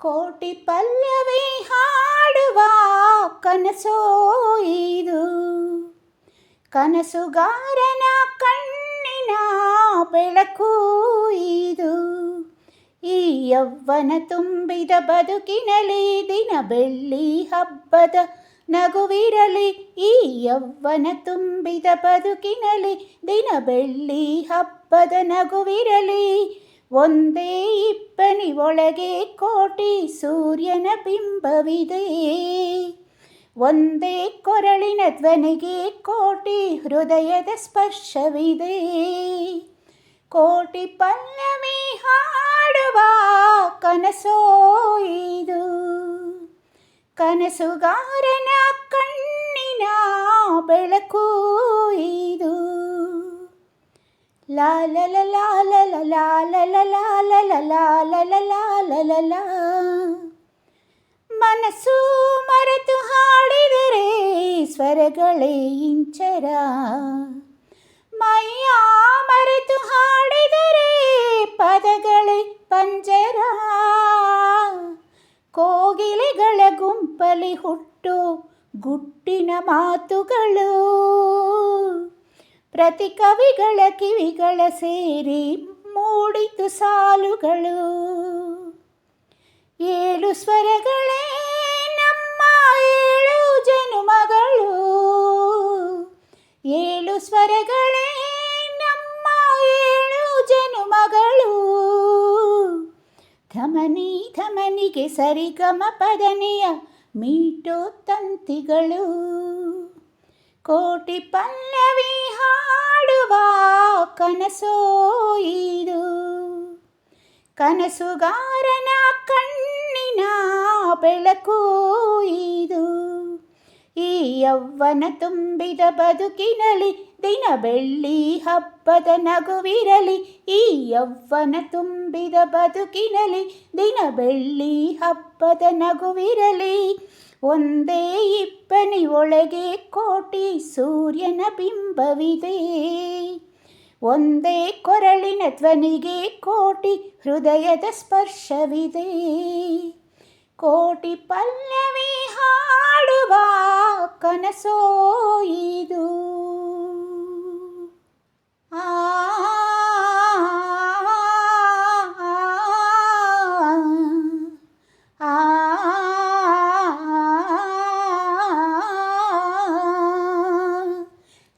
ಕೋಟಿ ಪಲ್ಲವಿ ಹಾಡುವ ಕನಸೋ ಇದು, ಕನಸುಗಾರನ ಕಣ್ಣಿನ ಬೆಳಕು ಇದು. ಈ ಯೌವನ ತುಂಬಿದ ಬದುಕಿನಲ್ಲಿ ದಿನ ಬೆಳ್ಳಿ ಹಬ್ಬದ ನಗುವಿರಲಿ. ಈ ಯೌವನ ತುಂಬಿದ ಬದುಕಿನಲ್ಲಿ ದಿನ ಬೆಳ್ಳಿ ಹಬ್ಬದ ನಗುವಿರಲಿ. ಒಂದೇ ಇಬ್ಬನಿ ಒಳಗೆ ಕೋಟಿ ಸೂರ್ಯನ ಬಿಂಬವಿದೆ. ಒಂದೇ ಕೊರಳಿನ ಧ್ವನಿಗೆ ಕೋಟಿ ಹೃದಯದ ಸ್ಪರ್ಶವಿದೆ. ಕೋಟಿ ಪಲ್ಲವಿ ಹಾಡುವ ಕನಸೋ ಇದು, ಕನಸುಗಾರನ ಕಣ್ಣಿನ ಬೆಳಕು ಇದು. ಲಾ ಲ ಲ ಲಾ ಲ ಲ ಲಾ ಲ ಲ ಲಾ ಲ ಲ ಲಾ ಲ ಲ ಲಾ ಲ ಲ ಲಾ. ಮನಸ್ಸು ಮರೆತು ಹಾಡಿದರೆ ಸ್ವರಗಳೇ ಇಂಚರ, ಮೈಯ ಮರೆತು ಹಾಡಿದರೆ ಪದಗಳೇ ಪಂಜರ. ಕೋಗಿಲೆಗಳ ಗುಂಪಲಿ ಹುಟ್ಟು ಗುಟ್ಟಿನ ಮಾತುಗಳು, ಪ್ರತಿ ಕವಿಗಳ ಕಿವಿಗಳ ಸೇರಿ ಮೂಡಿತು ಸಾಲುಗಳು. ಏಳು ಸ್ವರಗಳೇ ನಮ್ಮ ಏಳು ಜನುಮಗಳು, ಏಳು ಸ್ವರಗಳೇ ನಮ್ಮ ಏಳು ಜನುಮಗಳು. ಧಮನಿ ಧಮನಿಗೆ ಸರಿಗಮ ಪದನಿಯ ಮೀಟೋ ತಂತಿಗಳು. ಕೋಟಿ ಪಲ್ಲವಿ ಹಾಡುವ ಕನಸೋ ಇದು, ಕನಸುಗಾರನ ಕಣ್ಣಿನ ಬೆಳಕು ಇದು. ಈ ಯೌವನ ತುಂಬಿದ ಬದುಕಿನಲ್ಲಿ ದಿನ ಬೆಳ್ಳಿ ಹಬ್ಬದ ನಗುವಿರಲಿ. ಈ ಯೌವನ ತುಂಬಿದ ಬದುಕಿನಲ್ಲಿ ದಿನ ಬೆಳ್ಳಿ ಹಬ್ಬದ ನಗುವಿರಲಿ. ಒಂದೇ ಇಬ್ಬನಿ ಒಳಗೆ ಕೋಟಿ ಸೂರ್ಯನ ಬಿಂಬವಿದೆ. ಒಂದೇ ಕೊರಳಿನ ಧ್ವನಿಗೆ ಕೋಟಿ ಹೃದಯದ ಸ್ಪರ್ಶವಿದೆ. ಕೋಟಿ ಪಲ್ಲವಿ ಹಾಡುವ ಕನಸೋ ಇದು. ಆ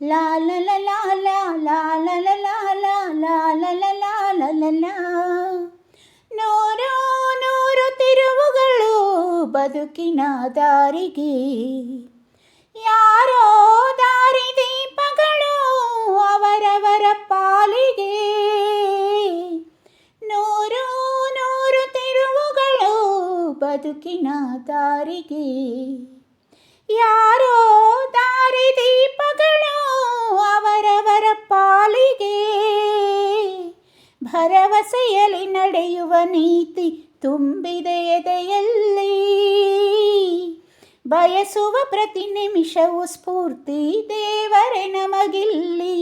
ಲಾ ಲ ಲ ಲಾ ಲಾ ಲಾ ಲ ಲ ಲಾ ಲಾ ಲಾ ಲ ಲ ಲಾ ಲ ಲ ಲಾ. ನೂರು ನೂರು ತಿರುವುಗಳು ಬದುಕಿನ ದಾರಿಗೆ, ಯಾರೋ ದಾರಿ ದೀಪಗಳು ಅವರವರ ಪಾಲಿಗೆ. ನೂರು ನೂರು ತಿರುವುಗಳು ಬದುಕಿನ ದಾರಿಗೆ, ಯಾರೋ ದಾರಿ ದೀಪಗಳು ಅವರವರ ಪಾಲಿಗೆ. ಭರವಸೆಯಲ್ಲಿ ನಡೆಯುವ ನೀತಿ ತುಂಬಿದ ಎದೆಯಲ್ಲಿ, ಬಯಸುವ ಪ್ರತಿ ನಿಮಿಷವೂ ಸ್ಫೂರ್ತಿ ದೇವರೇ ನಮಗಿಲ್ಲಿ.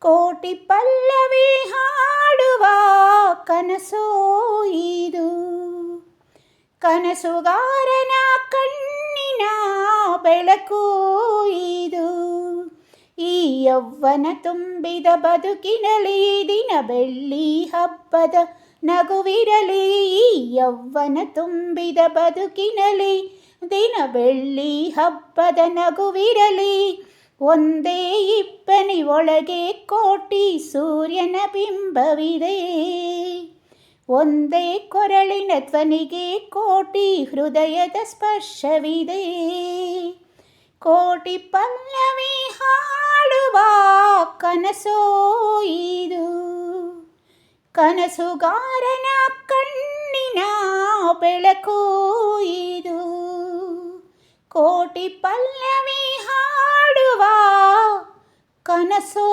ಕೋಟಿ ಪಲ್ಲವಿ ಹಾಡುವ ಕನಸೋ ಇದು, ಕನಸುಗಾರನ ಕಣ್ಣಿನ ಬೆಳಕು ಇದು. ಈ ಯೌವನ ತುಂಬಿದ ಬದುಕಿನಲ್ಲಿ ದಿನ ಬೆಳ್ಳಿ ಹಬ್ಬದ ನಗುವಿರಲಿ. ಈ ಯೌವನ ತುಂಬಿದ ಬದುಕಿನಲ್ಲಿ ದಿನ ಬೆಳ್ಳಿ ಹಬ್ಬದ ನಗುವಿರಲಿ. ಒಂದೇ ಇಬ್ಬನಿ ಒಳಗೆ ಕೋಟಿ ಸೂರ್ಯನ ಬಿಂಬವಿದೆ. ಒಂದೇ ಕೊರಳಿನ ಧ್ವನಿಗೆ ಕೋಟಿ ಹೃದಯದ ಸ್ಪರ್ಶವಿದೆ. ಕೋಟಿ ಪಲ್ಲವಿ ಹಾಡುವ ಕನಸೋ ಇದು, ಕನಸುಗಾರನ ಕಣ್ಣಿನ ಬೆಳಕು ಇದು. ಕೋಟಿ ಪಲ್ಲವಿ ಹಾಡುವ ಕನಸೋ